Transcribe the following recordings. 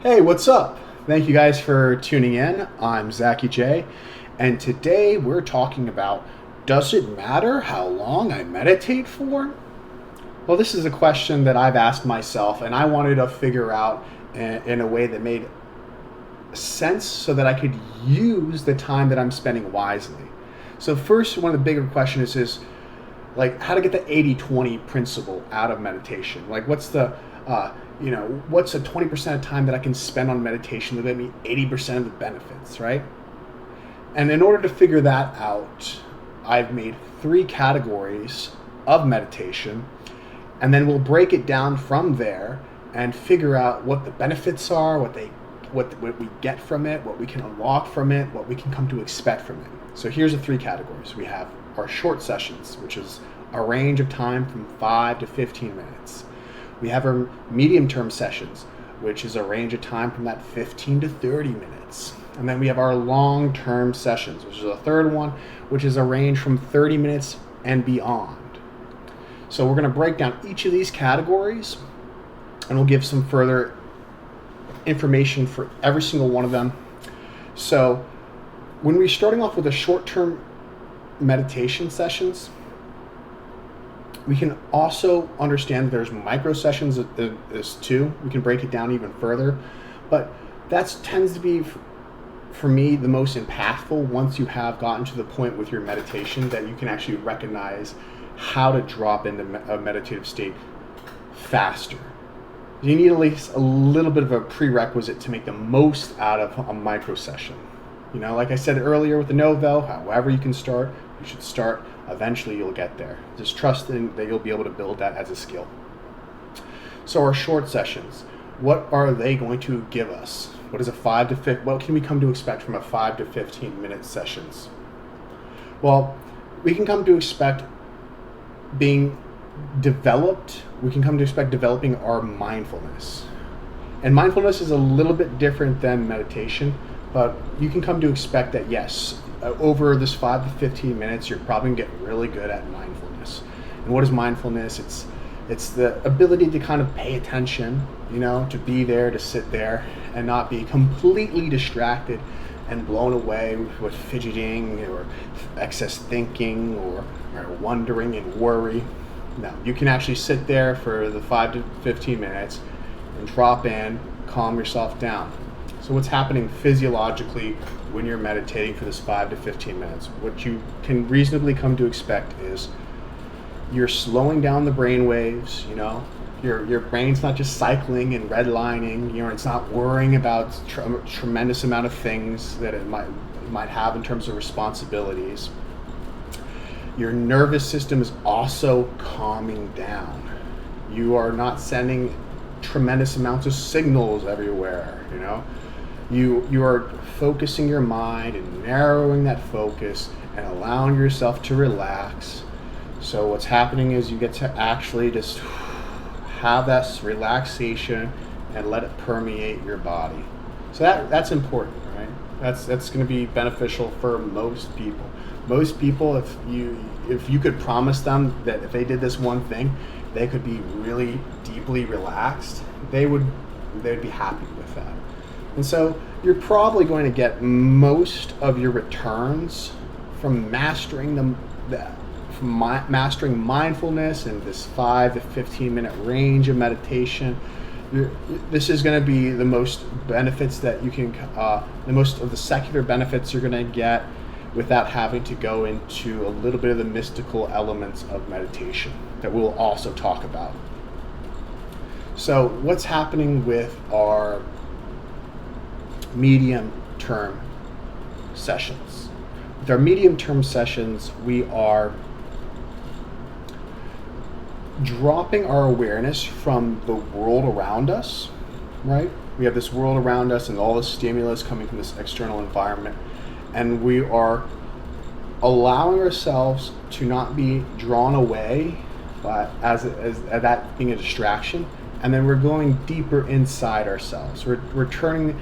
Hey, what's up? Thank you guys for tuning in. I'm Zachy J, and today we're talking about, does it matter how long I meditate for? Well, this is a question that I've asked myself, and I wanted to figure out in a way that made sense so that I could use the time that I'm spending wisely. So first, one of the bigger questions is like how to get the 80-20 principle out of meditation. Like what's the 20% of time that I can spend on meditation that give me 80% of the benefits, right? And in order to figure that out, I've made 3 categories of meditation, and then we'll break it down from there and figure out what the benefits are, what we get from it, what we can unlock from it, what we can come to expect from it. So here's the 3 categories. We have our short sessions, which is a range of time from 5 to 15 minutes. We have our medium-term sessions, which is a range of time from that 15 to 30 minutes. And then we have our long-term sessions, which is a third one, which is a range from 30 minutes and beyond. So we're going to break down each of these categories, and we'll give some further information for every single one of them. So when we're starting off with the short-term meditation sessions, we can also understand that there's micro sessions as too. We can break it down even further, but that tends to be, for me, the most impactful once you have gotten to the point with your meditation that you can actually recognize how to drop into a meditative state faster. You need at least a little bit of a prerequisite to make the most out of a micro session. Like I said earlier with the no-vel, however you can start, you should start. Eventually you'll get there. Just trust in that you'll be able to build that as a skill. So our short sessions, what are they going to give us? What can we come to expect from a 5 to 15 minute sessions? Well, we can come to expect being developed. We can come to expect developing our mindfulness. And mindfulness is a little bit different than meditation, but you can come to expect that, yes, over this 5 to 15 minutes, you're probably going to get really good at mindfulness. And what is mindfulness? It's the ability to kind of pay attention, to be there, to sit there, and not be completely distracted and blown away with fidgeting or excess thinking or wondering and worry. No, you can actually sit there for the 5 to 15 minutes and drop in, calm yourself down. So what's happening physiologically when you're meditating for this 5 to 15 minutes? What you can reasonably come to expect is you're slowing down the brain waves, your brain's not just cycling and redlining, it's not worrying about tremendous amount of things that it might have in terms of responsibilities. Your nervous system is also calming down. You are not sending tremendous amounts of signals everywhere, You are focusing your mind and narrowing that focus and allowing yourself to relax. So what's happening is you get to actually just have that relaxation and let it permeate your body. So that's important, right? That's going to be beneficial for most people. Most people, if you could promise them that if they did this one thing, they could be really deeply relaxed, they'd be happy with that. And so you're probably going to get most of your returns from mastering mastering mindfulness in this 5 to 15 minute range of meditation. This is going to be the most benefits that you can, the most of the secular benefits you're going to get without having to go into a little bit of the mystical elements of meditation that we'll also talk about. So what's happening with our medium-term sessions? With our medium-term sessions, we are dropping our awareness from the world around us, right? We have this world around us and all the stimulus coming from this external environment, and we are allowing ourselves to not be drawn away by as that being a distraction, and then we're going deeper inside ourselves. We're turning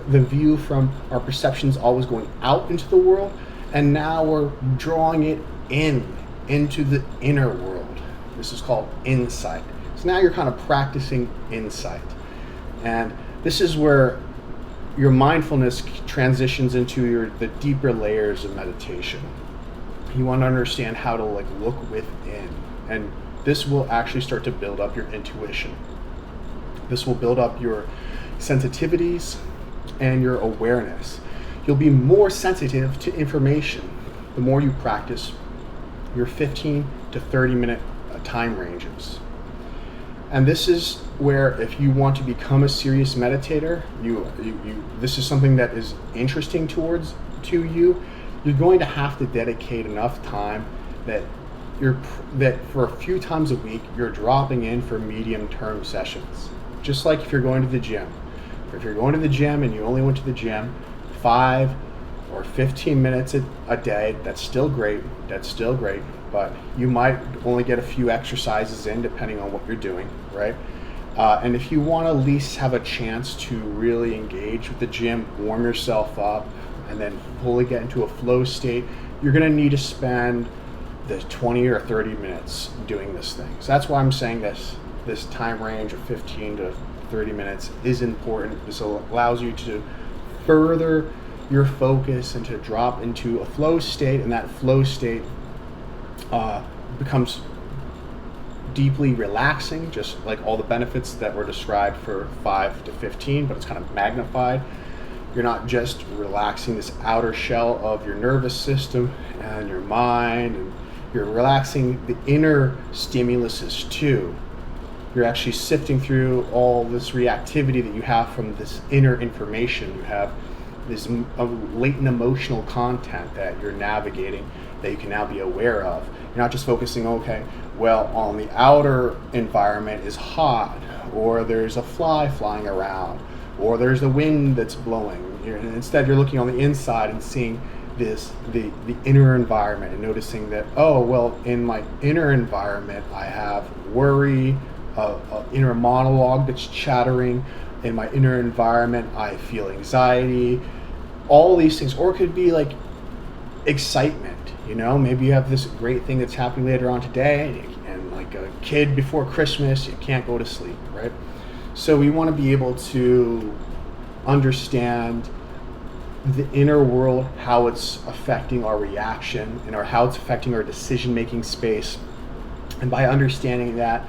the view from our perceptions always going out into the world, and now we're drawing it into the inner world. This is called insight. So now you're kind of practicing insight. And This is where your mindfulness transitions into the deeper layers of meditation. You want to understand how to like look within, and this will actually start to build up your intuition. This will build up your sensitivities and your awareness. You'll be more sensitive to information the more you practice your 15 to 30 minute time ranges. And this is where, if you want to become a serious meditator, this is something that is interesting to you. You're going to have to dedicate enough time that for a few times a week you're dropping in for medium-term sessions. Just like if you're going to the gym. If you're going to the gym and you only went to the gym 5 or 15 minutes a day, that's still great. But you might only get a few exercises in depending on what you're doing, right? And if you want to at least have a chance to really engage with the gym, warm yourself up, and then fully get into a flow state, you're going to need to spend the 20 or 30 minutes doing this thing. So that's why I'm saying this time range of 15 to 30 minutes is important. This allows you to further your focus and to drop into a flow state, and that flow state becomes deeply relaxing, just like all the benefits that were described for 5 to 15, but it's kind of magnified. You're not just relaxing this outer shell of your nervous system and your mind, and you're relaxing the inner stimuluses too. You're actually sifting through all this reactivity that you have from this inner information. You have this latent emotional content that you're navigating, that you can now be aware of. You're not just focusing, okay, well, on the outer environment is hot, or there's a fly flying around, or there's the wind that's blowing. Instead, you're looking on the inside and seeing the inner environment and noticing that, oh, well, in my inner environment, I have worry, inner monologue that's chattering. In my inner environment, I feel anxiety, all these things. Or it could be like excitement, maybe you have this great thing that's happening later on today, and like a kid before Christmas, you can't go to sleep, right? So we want to be able to understand the inner world, how it's affecting our reaction, and how it's affecting our decision-making space. And by understanding that,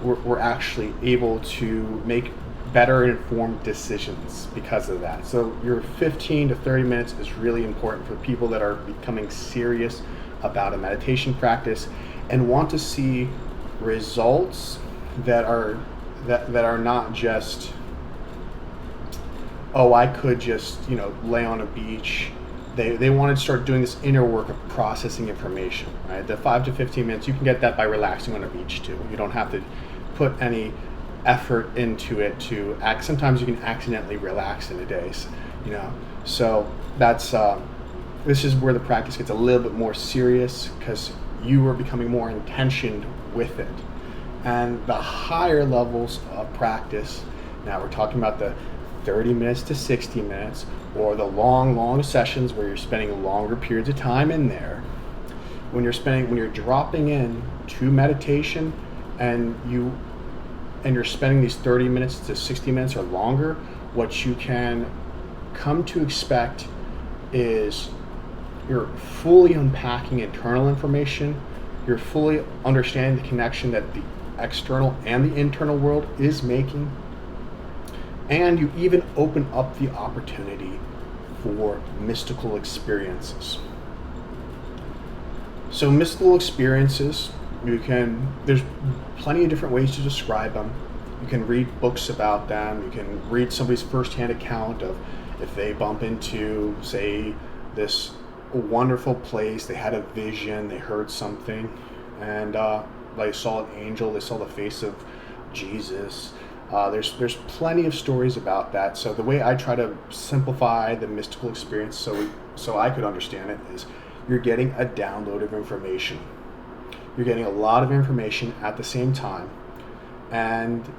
we're actually able to make better informed decisions because of that. So your 15 to 30 minutes is really important for people that are becoming serious about a meditation practice and want to see results that are not just, oh, I could just lay on a beach. They want to start doing this inner work of processing information, right? The 5 to 15 minutes, you can get that by relaxing on a beach too. You don't have to put any effort into it to act. Sometimes you can accidentally relax in a day, so that's this is where the practice gets a little bit more serious, because you are becoming more intentioned with it. And the higher levels of practice, now we're talking about the 30 minutes to 60 minutes, or the long sessions where you're spending longer periods of time in there. When you're dropping in to meditation and you're spending these 30 minutes to 60 minutes or longer, what you can come to expect is you're fully unpacking internal information. You're fully understanding the connection that the external and the internal world is making. And you even open up the opportunity for mystical experiences. So mystical experiences, there's plenty of different ways to describe them. You can read books about them. You can read somebody's firsthand account of if they bump into, say, this wonderful place, they had a vision, they heard something, and they saw an angel, they saw the face of Jesus. There's plenty of stories about that. So the way I try to simplify the mystical experience so I could understand it is you're getting a download of information. You're getting a lot of information at the same time, and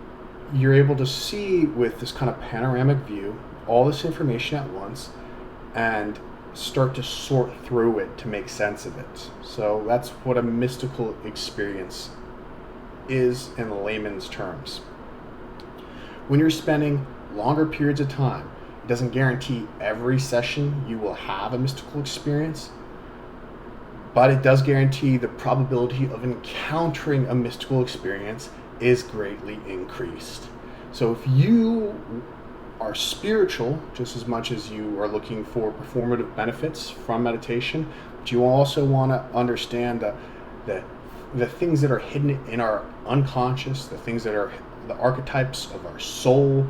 you're able to see with this kind of panoramic view all this information at once and start to sort through it to make sense of it. So that's what a mystical experience is in layman's terms. When you're spending longer periods of time. It doesn't guarantee every session you will have a mystical experience, but it does guarantee the probability of encountering a mystical experience is greatly increased. So if you are spiritual just as much as you are looking for performative benefits from meditation, but you also want to understand the things that are hidden in our unconscious, the things that are the archetypes of our soul,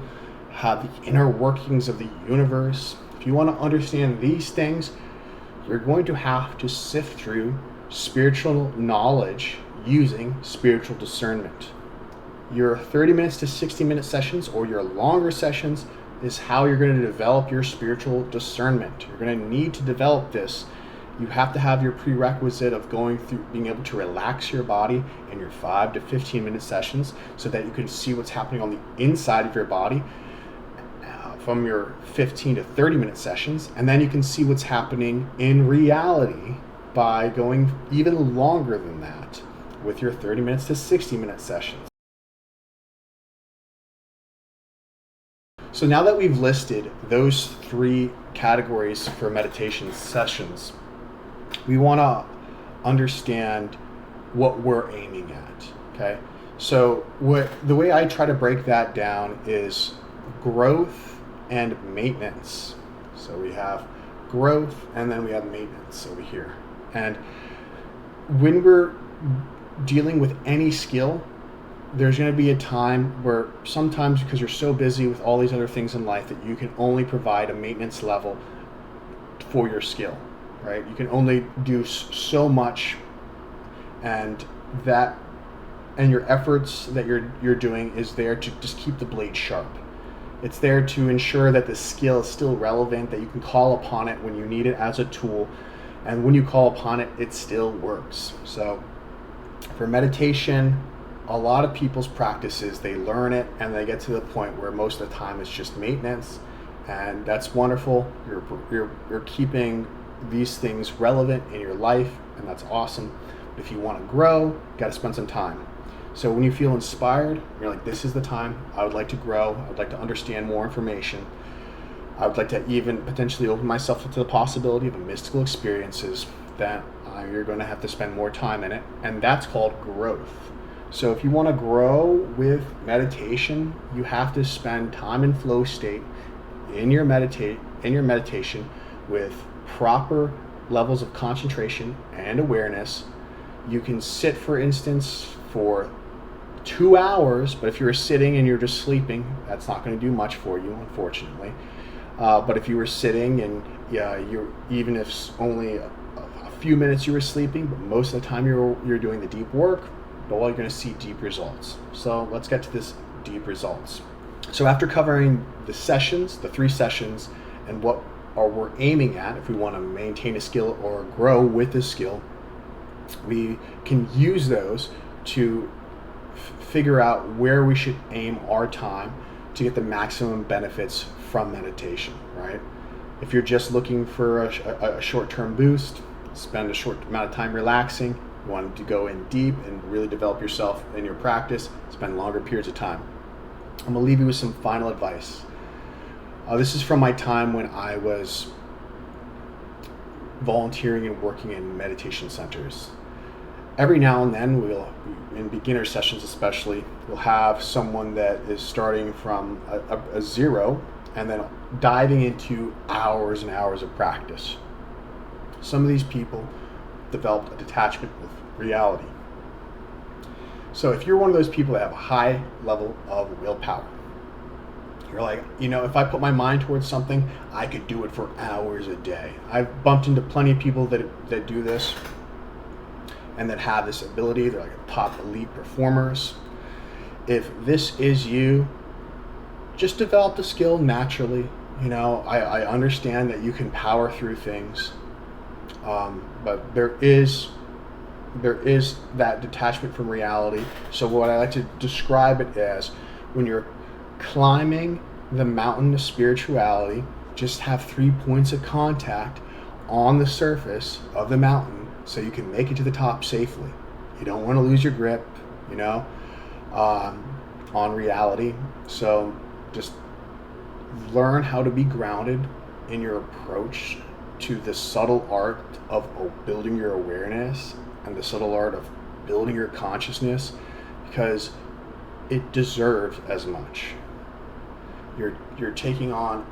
have the inner workings of the universe. If you want to understand these things, you're going to have to sift through spiritual knowledge using spiritual discernment. Your 30 minutes to 60-minute sessions or your longer sessions is how you're going to develop your spiritual discernment. You're going to need to develop this. You have to have your prerequisite of going through, being able to relax your body in your 5 to 15-minute sessions so that you can see what's happening on the inside of your body from your 15 to 30-minute sessions. And then you can see what's happening in reality by going even longer than that with your 30 minutes to 60-minute sessions. So now that we've listed those 3 categories for meditation sessions, we want to understand what we're aiming at, okay? So the way I try to break that down is growth and maintenance. So we have growth and then we have maintenance over here. And when we're dealing with any skill, there's going to be a time where sometimes because you're so busy with all these other things in life that you can only provide a maintenance level for your skill, right? You can only do so much, and your efforts that you're doing is there to just keep the blade sharp. It's there to ensure that the skill is still relevant, that you can call upon it when you need it as a tool, and when you call upon it, it still works. So for meditation, a lot of people's practices, they learn it and they get to the point where most of the time it's just maintenance, and that's wonderful. You're keeping these things relevant in your life, and that's awesome. But if you want to grow, you got to spend some time. So when you feel inspired, you're like, this is the time. I would like to grow. I would like to understand more information. I would like to even potentially open myself to the possibility of mystical experiences. Then you're going to have to spend more time in it, and that's called growth. So if you want to grow with meditation, you have to spend time in flow state in your meditation with proper levels of concentration and awareness. You can sit, for instance, for 2 hours, but if you're sitting and you're just sleeping, that's not going to do much for you, unfortunately. But if you were sitting and you're, even if only a few minutes you were sleeping, but most of the time you're doing the deep work, but you're going to see deep results. So let's get to this deep results. So after covering the sessions, the 3 sessions, and what we're aiming at, if we want to maintain a skill or grow with a skill, we can use those to figure out where we should aim our time to get the maximum benefits from meditation, right? If you're just looking for a short-term boost, spend a short amount of time relaxing. You want to go in deep and really develop yourself in your practice, spend longer periods of time. I'm going to leave you with some final advice. This is from my time when I was volunteering and working in meditation centers. Every now and then, in beginner sessions especially, we'll have someone that is starting from a zero and then diving into hours and hours of practice. Some of these people developed a detachment with reality. So if you're one of those people that have a high level of willpower, you're like, if I put my mind towards something, I could do it for hours a day. I've bumped into plenty of people that do this and that have this ability. They're like top elite performers. If this is you, just develop the skill naturally. I understand that you can power through things, but there is that detachment from reality. So what I like to describe it as, when you're climbing the mountain of spirituality, just have 3 points of contact on the surface of the mountain so you can make it to the top safely. You don't want to lose your grip, on reality. So just learn how to be grounded in your approach to the subtle art of building your awareness and the subtle art of building your consciousness, because it deserves as much. You're taking on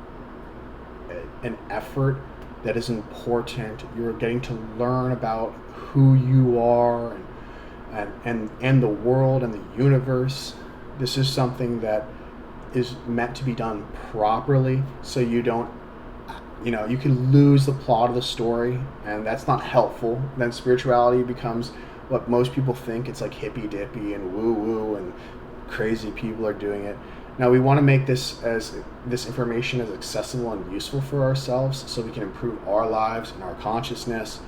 an effort that is important. You're getting to learn about who you are and the world and the universe. This is something that is meant to be done properly, so you don't, you can lose the plot of the story, and that's not helpful. Then spirituality becomes what most people think. It's like hippy dippy and woo woo, and crazy people are doing it. Now we want to make this information as accessible and useful for ourselves, so we can improve our lives and our consciousness.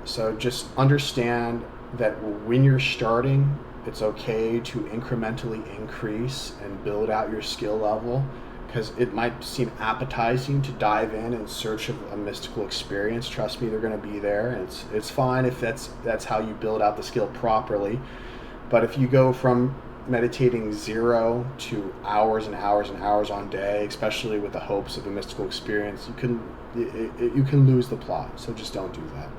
So just understand that when you're starting, it's okay to incrementally increase and build out your skill level, because it might seem appetizing to dive in search of a mystical experience. Trust me, they're going to be there, and it's fine if that's how you build out the skill properly. But if you go from meditating 0 to hours and hours and hours on day, especially with the hopes of a mystical experience, you can lose the plot. So just don't do that.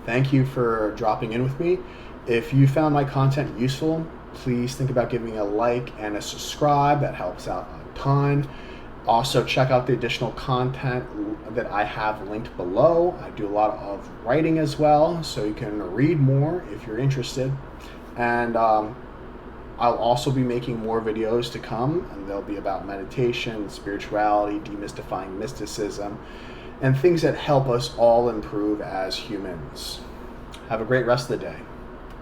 Thank you for dropping in with me. If you found my content useful, please think about giving a like and a subscribe. That helps out a ton. Also, check out the additional content that I have linked below. I do a lot of writing as well, so you can read more if you're interested. And I'll also be making more videos to come, and they'll be about meditation, spirituality, demystifying mysticism, and things that help us all improve as humans. Have a great rest of the day.